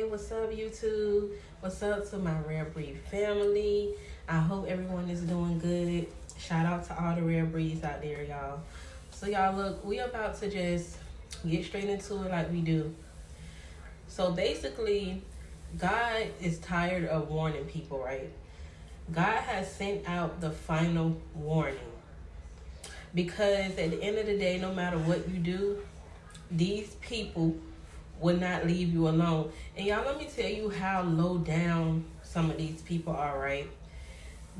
what's up, YouTube? What's up to my Rare Breed family? I hope everyone is doing good. Shout out to all the Rare Breeds out there, y'all. So, y'all, look, we about to just get straight into it like we do. So, basically, God is tired of warning people, right? God has sent out the final warning. Because at the end of the day, no matter what you do, these people will not leave you alone. And y'all, let me tell you how low down some of these people are, right?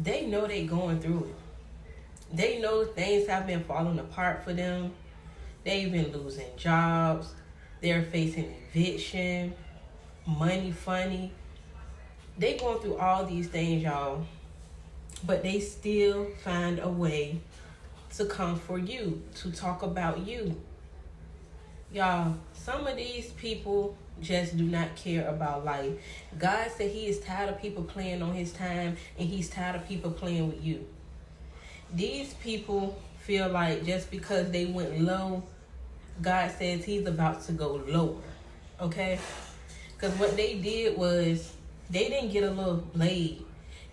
They know they going through it. They know things have been falling apart for them. They've been losing jobs. They're facing eviction, money funny. They going through all these things, y'all. But they still find a way to come for you, to talk about you. Y'all, some of these people just do not care about life. God said he is tired of people playing on his time, and he's tired of people playing with you. These people feel like just because they went low, God says he's about to go lower. Okay? Because what they did was, they didn't get a little blade.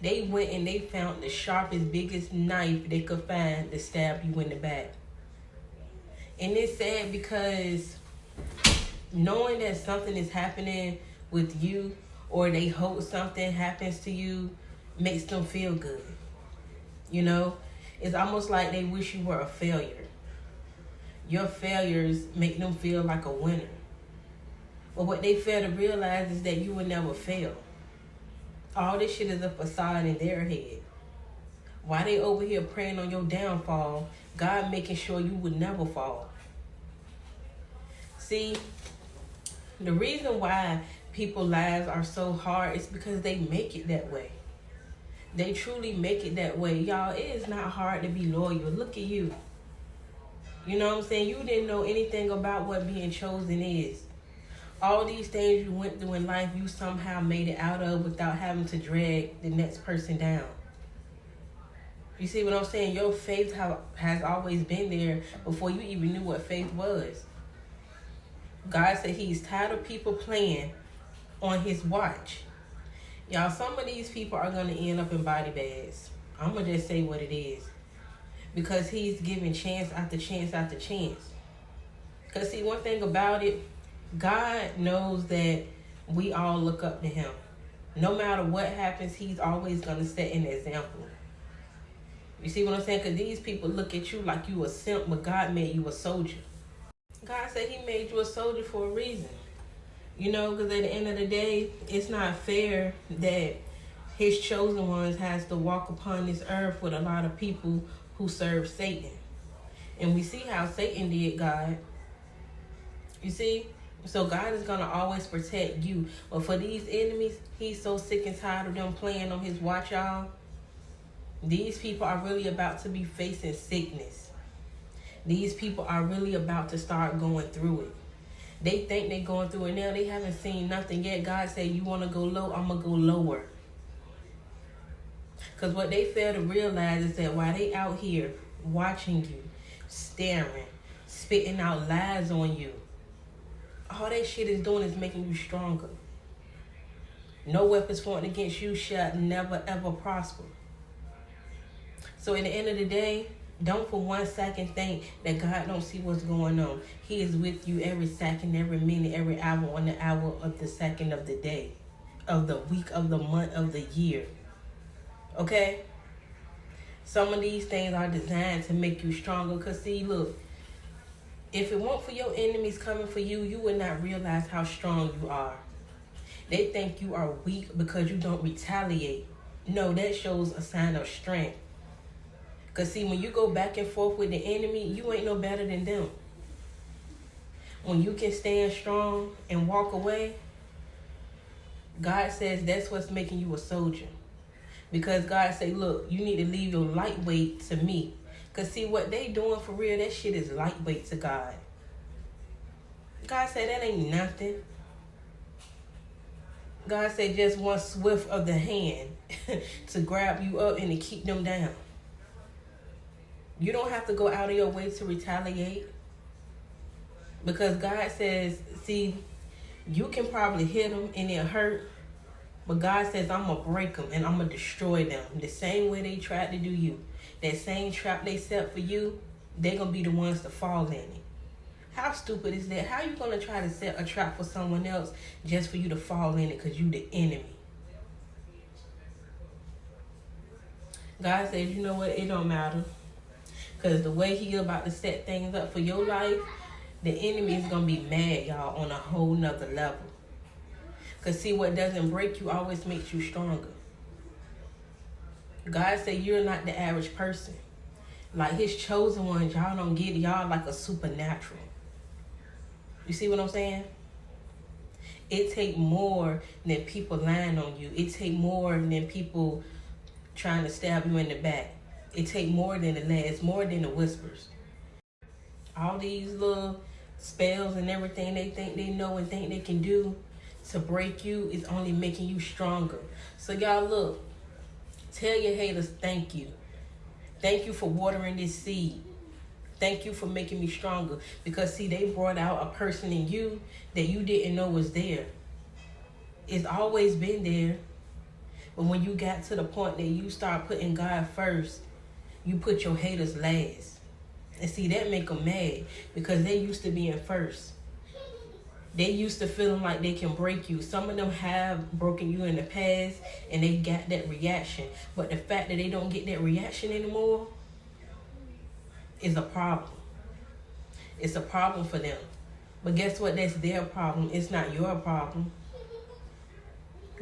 They went and they found the sharpest, biggest knife they could find to stab you in the back. And it's sad because knowing that something is happening with you, or they hope something happens to you, makes them feel good. You know? It's almost like they wish you were a failure. Your failures make them feel like a winner. But what they fail to realize is that you will never fail. All this shit is a facade in their head. Why they over here praying on your downfall, God making sure you would never fall. See, the reason why people's lives are so hard is because they make it that way. They truly make it that way. Y'all, it is not hard to be loyal. Look at you. You know what I'm saying? You didn't know anything about what being chosen is. All these things you went through in life, you somehow made it out of without having to drag the next person down. You see what I'm saying? Your faith has always been there before you even knew what faith was. God said he's tired of people playing on his watch. Y'all, some of these people are going to end up in body bags. I'm going to just say what it is. Because he's giving chance after chance after chance. Because see, one thing about it, God knows that we all look up to him. No matter what happens, he's always going to set an example. You see what I'm saying? Because these people look at you like you a simp, but God made you a soldier. God said he made you a soldier for a reason. You know, because at the end of the day, it's not fair that his chosen ones has to walk upon this earth with a lot of people who serve Satan. And we see how Satan did God. You see? So God is going to always protect you. But for these enemies, he's so sick and tired of them playing on his watch, y'all. These people are really about to be facing sickness. These people are really about to start going through it. They think they're going through it now. They haven't seen nothing yet. God said, you want to go low? I'm going to go lower. Because what they fail to realize is that while they out here watching you, staring, spitting out lies on you, all that shit is doing is making you stronger. No weapons formed against you shall never ever prosper. So at the end of the day, don't for 1 second think that God don't see what's going on. He is with you every second, every minute, every hour, on the hour of the second of the day, of the week, of the month, of the year. Okay? Some of these things are designed to make you stronger. Because see, look, if it weren't for your enemies coming for you, you would not realize how strong you are. They think you are weak because you don't retaliate. No, that shows a sign of strength. Because see, when you go back and forth with the enemy, you ain't no better than them. When you can stand strong and walk away, God says that's what's making you a soldier. Because God say, look, you need to leave your lightweight to me. Because see, what they doing for real, that shit is lightweight to God. God said that ain't nothing. God said just one swift of the hand to grab you up and to keep them down. You don't have to go out of your way to retaliate. Because God says, see, You can probably hit them and it hurt, but God says, I'm going to break them and I'm going to destroy them. The same way they tried to do you. That same trap they set for you, they're going to be the ones to fall in it. How stupid is that? How you going to try to set a trap for someone else just for you to fall in it because you the enemy? God says, you know what? It don't matter. Because the way he about to set things up for your life, the enemy is going to be mad, y'all, on a whole nother level. Because see, what doesn't break you always makes you stronger. God said you're not the average person. Like his chosen ones, y'all don't get it. Y'all like a supernatural. You see what I'm saying? It take more than people lying on you. It take more than people trying to stab you in the back. It take more than the lies, more than the whispers. All these little spells and everything they think they know and think they can do to break you is only making you stronger. So y'all look, tell your haters thank you. Thank you for watering this seed. Thank you for making me stronger. Because see, they brought out a person in you that you didn't know was there. It's always been there. But when you got to the point that you start putting God first, you put your haters last. And see, that make them mad because they used to being first. They used to feeling like they can break you. Some of them have broken you in the past and they got that reaction. But the fact that they don't get that reaction anymore is a problem. It's a problem for them. But guess what? That's their problem. It's not your problem.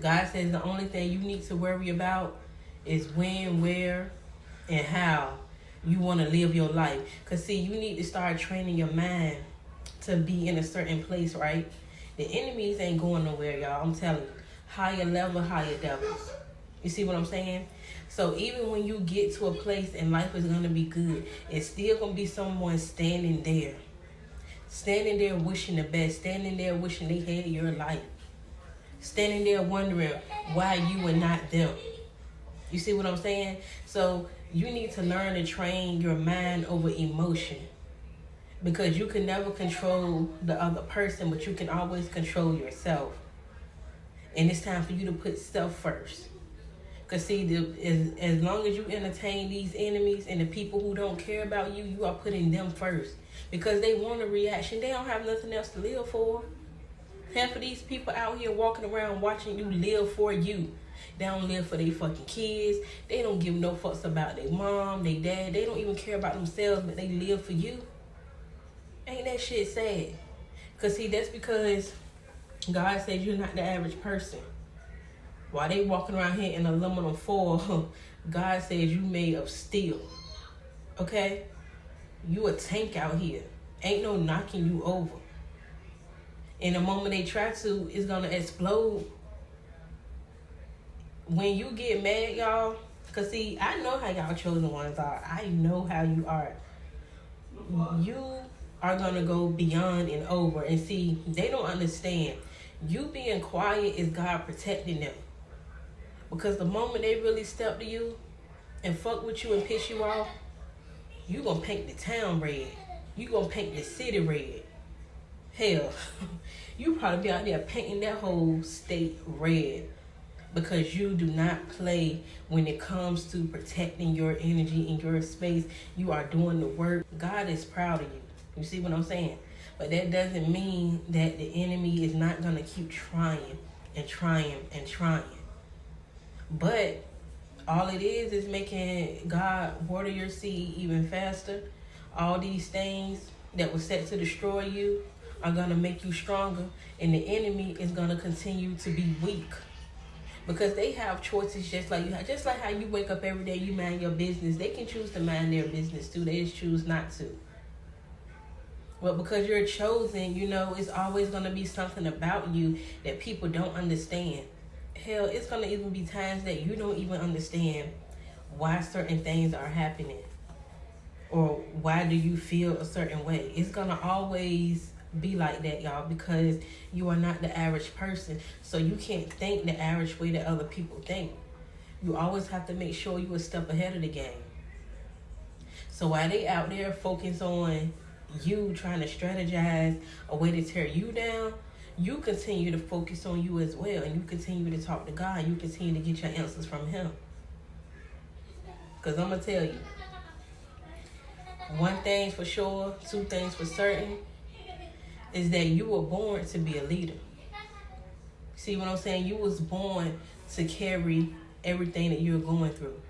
God says the only thing you need to worry about is when, where, and how you want to live your life. Because see, you need to start training your mind to be in a certain place, right? The enemies ain't going nowhere, y'all. I'm telling you. Higher level, higher devils. You see what I'm saying? So even when you get to a place and life is going to be good, it's still going to be someone standing there. Standing there wishing the best. Standing there wishing they had your life. Standing there wondering why you and not them. You see what I'm saying? So you need to learn to train your mind over emotion. Because you can never control the other person, but you can always control yourself. And it's time for you to put self first. Because see, as long as you entertain these enemies and the people who don't care about you, you are putting them first. Because they want a reaction. They don't have nothing else to live for. Half of these people out here walking around watching you live for you. They don't live for their fucking kids. They don't give no fucks about their mom, their dad. They don't even care about themselves, but they live for you. Ain't that shit sad? Because see, that's because God said you're not the average person. While they walking around here in aluminum foil, God says you made of steel. Okay? You a tank out here. Ain't no knocking you over. And the moment they try to, it's going to explode. When you get mad, y'all, because see, I know how y'all chosen ones are. I know how you are. You are going to go beyond and over. And see, they don't understand. You being quiet is God protecting them. Because the moment they really step to you and fuck with you and piss you off, you going to paint the town red. You going to paint the city red. Hell, you probably be out there painting that whole state red. Because you do not play when it comes to protecting your energy in your space. You are doing the work. God is proud of you. You see what I'm saying? But that doesn't mean that the enemy is not going to keep trying and trying and trying. But all it is making God water your seed even faster. All these things that were set to destroy you are going to make you stronger. And the enemy is going to continue to be weak. Because they have choices just like you have. Just like how you wake up every day, you mind your business. They can choose to mind their business too. They just choose not to. But because you're chosen, you know, it's always going to be something about you that people don't understand. Hell, it's going to even be times that you don't even understand why certain things are happening. Or why do you feel a certain way. It's going to always be like that, y'all, because you are not the average person. So you can't think the average way that other people think. You always have to make sure you a step ahead of the game. So while they out there focus on you trying to strategize a way to tear you down, you continue to focus on you as well, and you continue to talk to God, and you continue to get your answers from Him. Because I'm going to tell you, one thing for sure, two things for certain, is that you were born to be a leader. See what I'm saying? You was born to carry everything that you're going through.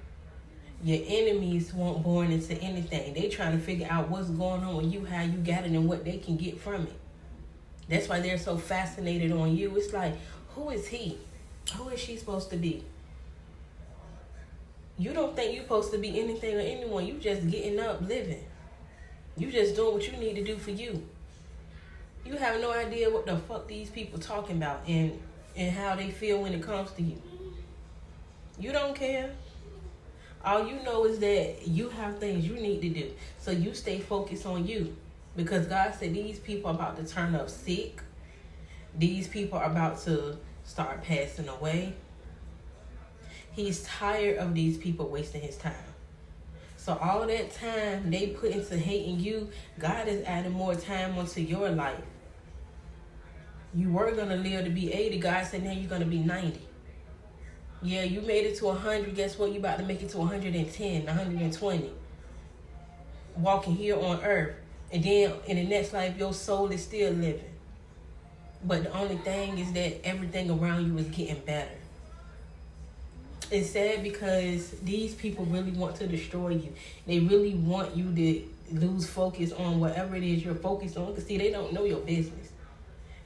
Your enemies weren't born into anything. They trying to figure out what's going on with you, how you got it, and what they can get from it. That's why they're so fascinated on you. It's like, who is he? Who is she supposed to be? You don't think you're supposed to be anything or anyone. You just getting up, living. You just doing what you need to do for you. You have no idea what the fuck these people talking about and how they feel when it comes to you. You don't care. All you know is that you have things you need to do. So you stay focused on you. Because God said these people are about to turn up sick. These people are about to start passing away. He's tired of these people wasting his time. So all that time they put into hating you, God is adding more time onto your life. You were going to live to be 80. God said now you're going to be 90. Yeah, you made it to 100. Guess what? You about to make it to 110, 120. Walking here on earth. And then in the next life, your soul is still living. But the only thing is that everything around you is getting better. It's sad because these people really want to destroy you. They really want you to lose focus on whatever it is you're focused on. Because see, they don't know your business.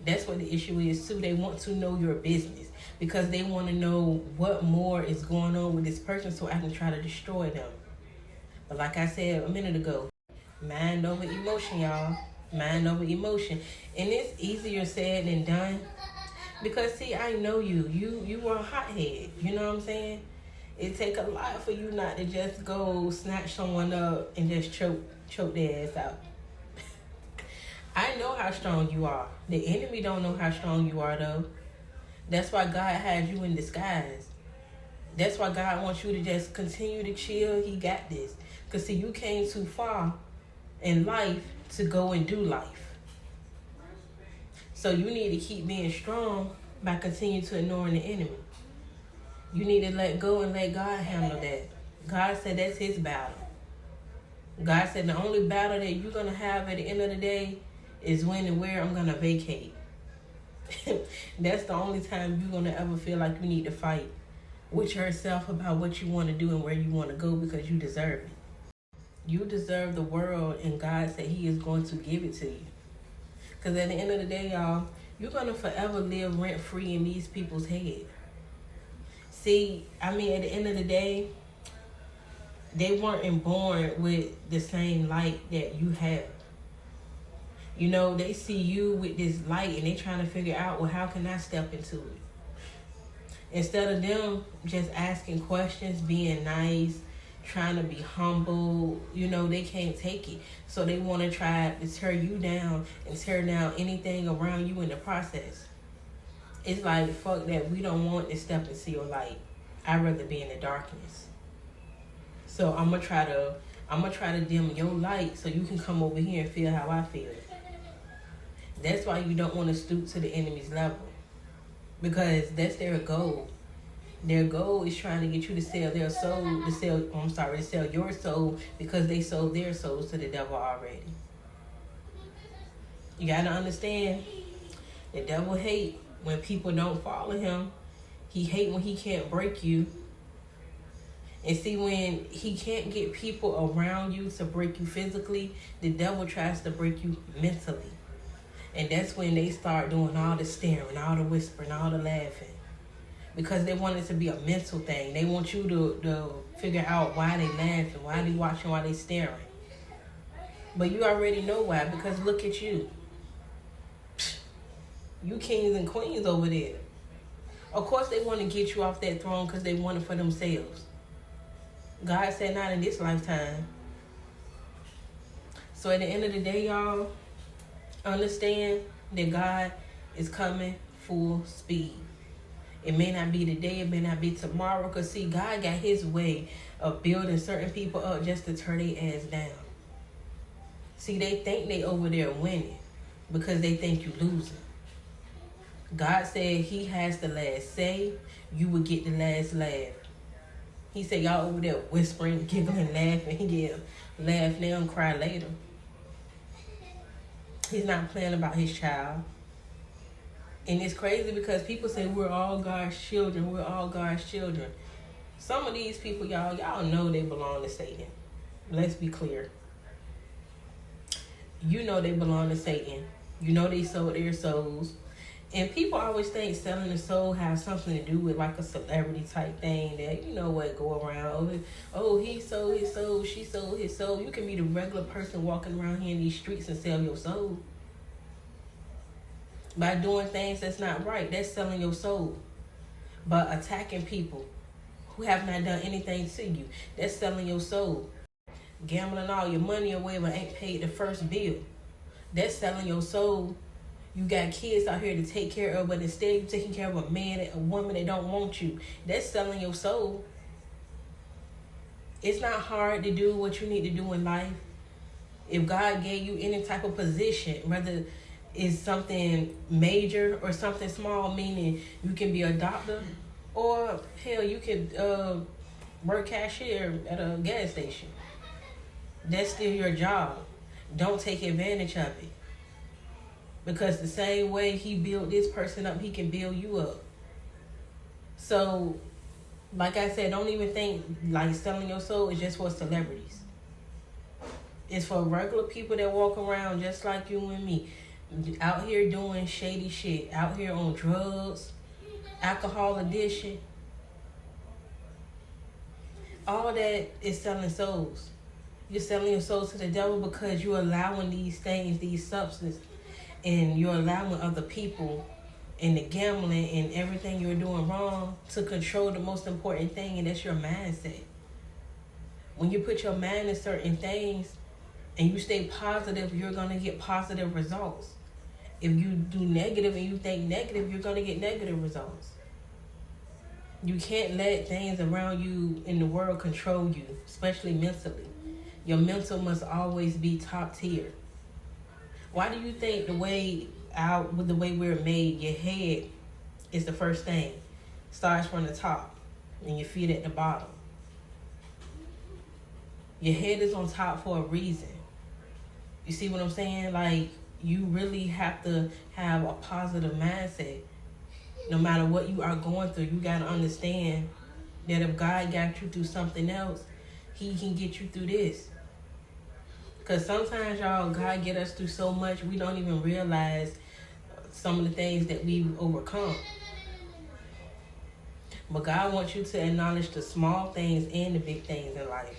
That's what the issue is too. They want to know your business. Because they want to know what more is going on with this person so I can try to destroy them. But like I said a minute ago, mind over emotion, y'all. Mind over emotion. And it's easier said than done. Because see, I know you. You were a hothead. You know what I'm saying? It take a lot for you not to just go snatch someone up and just choke their ass out. I know how strong you are. The enemy don't know how strong you are though. That's why God has you in disguise. That's why God wants you to just continue to chill. He got this. Because see, you came too far in life to go and do life. So you need to keep being strong by continuing to ignoring the enemy. You need to let go and let God handle that. God said that's his battle. God said the only battle that you're going to have at the end of the day is when and where I'm going to vacate. That's the only time you're going to ever feel like you need to fight with yourself about what you want to do and where you want to go because you deserve it. You deserve the world, and God said he is going to give it to you. Because at the end of the day, y'all, you're going to forever live rent-free in these people's head. See, I mean, at the end of the day, they weren't born with the same light that you have. You know, they see you with this light and they trying to figure out, well, how can I step into it? Instead of them just asking questions, being nice, trying to be humble, you know, they can't take it. So they want to try to tear you down and tear down anything around you in the process. It's like, fuck that. We don't want to step into your light. I'd rather be in the darkness. So I'm gonna try to dim your light so you can come over here and feel how I feel. That's why you don't want to stoop to the enemy's level. Because that's their goal. Their goal is trying to get you to sell their soul, to sell your soul because they sold their souls to the devil already. You gotta understand, the devil hate when people don't follow him. He hate when he can't break you. And see, when he can't get people around you to break you physically, the devil tries to break you mentally. And that's when they start doing all the staring, all the whispering, all the laughing. Because they want it to be a mental thing. They want you to figure out why they laughing, why they watching, why they staring. But you already know why, because look at you. You kings and queens over there. Of course they want to get you off that throne because they want it for themselves. God said not in this lifetime. So at the end of the day, y'all, understand that God is coming full speed. It may not be today, it may not be tomorrow. Because see, God got his way of building certain people up just to turn their ass down. See, they think they over there winning because they think you losing. God said he has the last say. You would get the last laugh. He said y'all over there whispering, giggling, laughing. Yeah, laugh now and cry later. He's not playing about his child. And it's crazy because people say we're all God's children. We're all God's children. Some of these people, y'all know they belong to Satan. Let's be clear. You know they belong to Satan. You know they sold their souls. And people always think selling the soul has something to do with like a celebrity type thing that, you know what, go around. Oh, he sold his soul, she sold his soul. You can be the regular person walking around here in these streets and sell your soul. By doing things that's not right, that's selling your soul. But attacking people who have not done anything to you, that's selling your soul. Gambling all your money away but ain't paid the first bill, that's selling your soul. You got kids out here to take care of, but instead you're taking care of a man, a woman that don't want you. That's selling your soul. It's not hard to do what you need to do in life. If God gave you any type of position, whether it's something major or something small, meaning you can be a doctor, or hell, you could work cashier at a gas station. That's still your job. Don't take advantage of it. Because the same way he built this person up, he can build you up. So, like I said, don't even think like selling your soul is just for celebrities. It's for regular people that walk around just like you and me. Out here doing shady shit. Out here on drugs, alcohol addiction. All that is selling souls. You're selling your soul to the devil because you're allowing these things, these substances, and you're allowing other people and the gambling and everything you're doing wrong to control the most important thing, and that's your mindset. When you put your mind in certain things and you stay positive, you're going to get positive results. If you do negative and you think negative, you're going to get negative results. You can't let things around you in the world control you, especially mentally. Your mental must always be top tier. Why do you think the way we're made, your head is the first thing? Starts from the top and your feet at the bottom. Your head is on top for a reason. You see what I'm saying? Like, you really have to have a positive mindset. No matter what you are going through, you got to understand that if God got you through something else, he can get you through this. Because sometimes, y'all, God get us through so much, we don't even realize some of the things that we've overcome. But God wants you to acknowledge the small things and the big things in life.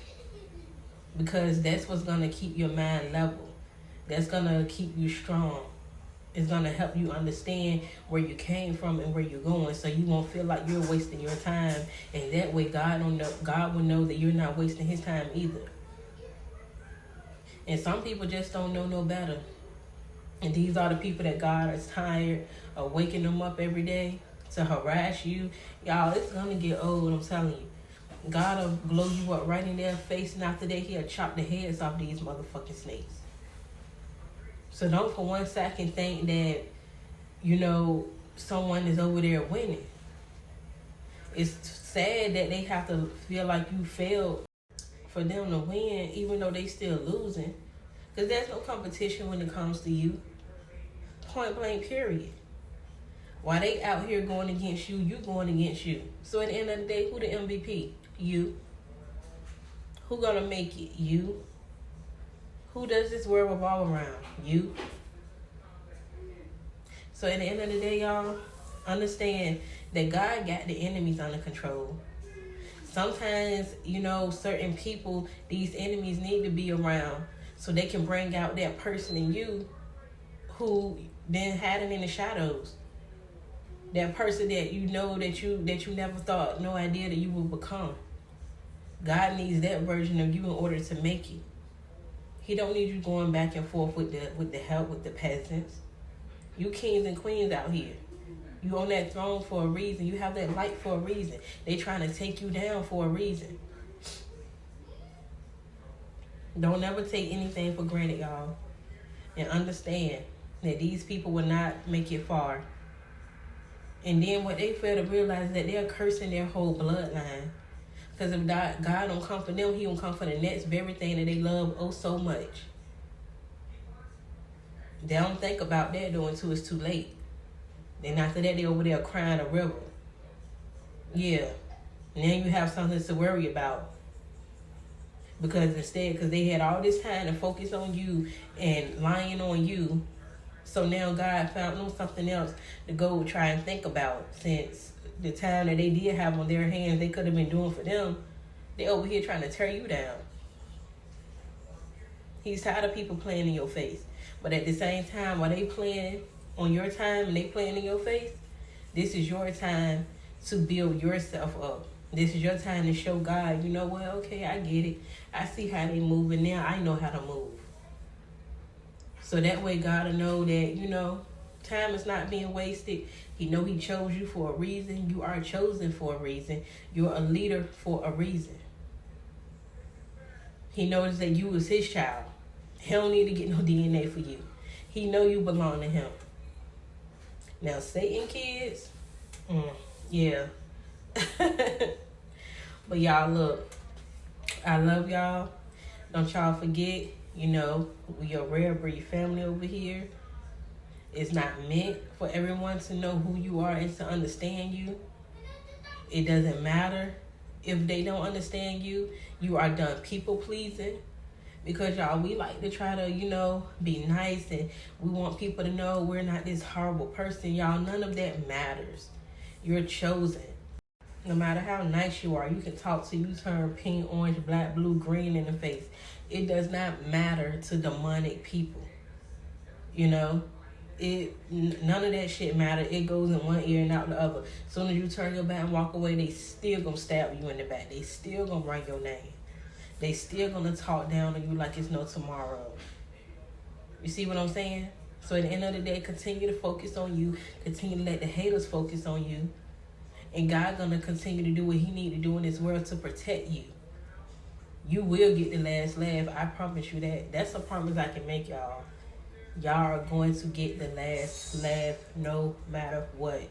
Because that's what's going to keep your mind level. That's going to keep you strong. It's going to help you understand where you came from and where you're going, so you won't feel like you're wasting your time. And that way God will know that you're not wasting his time either. And some people just don't know no better. And these are the people that God is tired of waking them up every day to harass you. Y'all, it's going to get old, I'm telling you. God will blow you up right in their face, and after that, he'll chop the heads off these motherfucking snakes. So don't for one second think that, someone is over there winning. It's sad that they have to feel like you failed for them to win, even though they still losing. Because there's no competition when it comes to you. Point blank, period. While they out here going against you, you going against you. So at the end of the day, who the MVP? You. Who gonna make it? You. Who does this world revolve around? You. So at the end of the day, y'all, understand that God got the enemies under control. Sometimes, certain people, these enemies need to be around so they can bring out that person in you who been hiding in the shadows. That person that that you never thought, no idea that you would become. God needs that version of you in order to make it. He don't need you going back and forth with the peasants. You kings and queens out here. You on that throne for a reason. You have that light for a reason. They trying to take you down for a reason. Don't ever take anything for granted, y'all. And understand that these people will not make it far. And then what they fail to realize that they're cursing their whole bloodline. Because if God don't come for them, he don't come for the next very thing that they love oh so much. They don't think about that though until it's too late. Then after that, they over there crying a river. Yeah. Now you have something to worry about. Because they had all this time to focus on you and lying on you. So now God found them something else to go try and think about. Since the time that they did have on their hands, they could have been doing for them. They over here trying to tear you down. He's tired of people playing in your face. But at the same time, while they playing on your time and they playing in your face, this is your time to build yourself up. This is your time to show God, you know what, okay, I get it. I see how they move, and now I know how to move. So that way God will know that, you know, time is not being wasted. He know he chose you for a reason. You are chosen for a reason. You're a leader for a reason. He knows that you is his child. He don't need to get no DNA for you. He know you belong to him. Now, Satan kids, yeah. But y'all, look, I love y'all. Don't y'all forget, you know, we a rare breed family over here. It's not meant for everyone to know who you are and to understand you. It doesn't matter if they don't understand you. You are done people pleasing. Because y'all, we like to try to, you know, be nice, and we want people to know we're not this horrible person. Y'all, none of that matters. You're chosen. No matter how nice you are, you can talk till you turn pink, orange, black, blue, green in the face. It does not matter to demonic people. You know, none of that shit matter. It goes in one ear and out the other. As soon as you turn your back and walk away, they still gonna stab you in the back. They still gonna write your name. They still gonna talk down on you like it's no tomorrow. You see what I'm saying? So at the end of the day, continue to focus on you. Continue to let the haters focus on you. And God gonna continue to do what he need to do in this world to protect you. You will get the last laugh. I promise you that. That's a promise I can make y'all. Y'all are going to get the last laugh no matter what.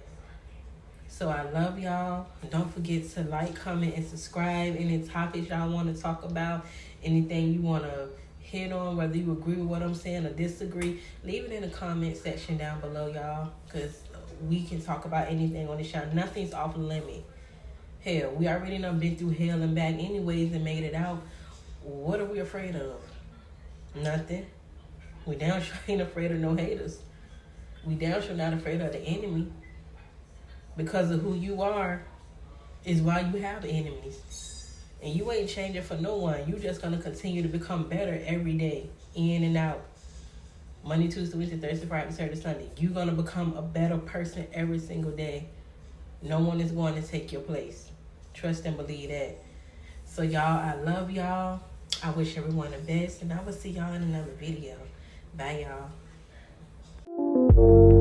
So I love y'all. Don't forget to like, comment, and subscribe. Any topics y'all want to talk about, anything you want to hit on, whether you agree with what I'm saying or disagree, leave it in the comment section down below, y'all, because we can talk about anything on this channel. Nothing's off limit. Hell, we already done been through hell and back anyways and made it out. What are we afraid of? Nothing. We damn sure ain't afraid of no haters. We damn sure not afraid of the enemy. Because of who you are is why you have enemies. And you ain't changing for no one. You just going to continue to become better every day, in and out. Monday, Tuesday, Wednesday, Thursday, Friday, Saturday, Sunday. You're going to become a better person every single day. No one is going to take your place. Trust and believe that. So, y'all, I love y'all. I wish everyone the best. And I will see y'all in another video. Bye, y'all.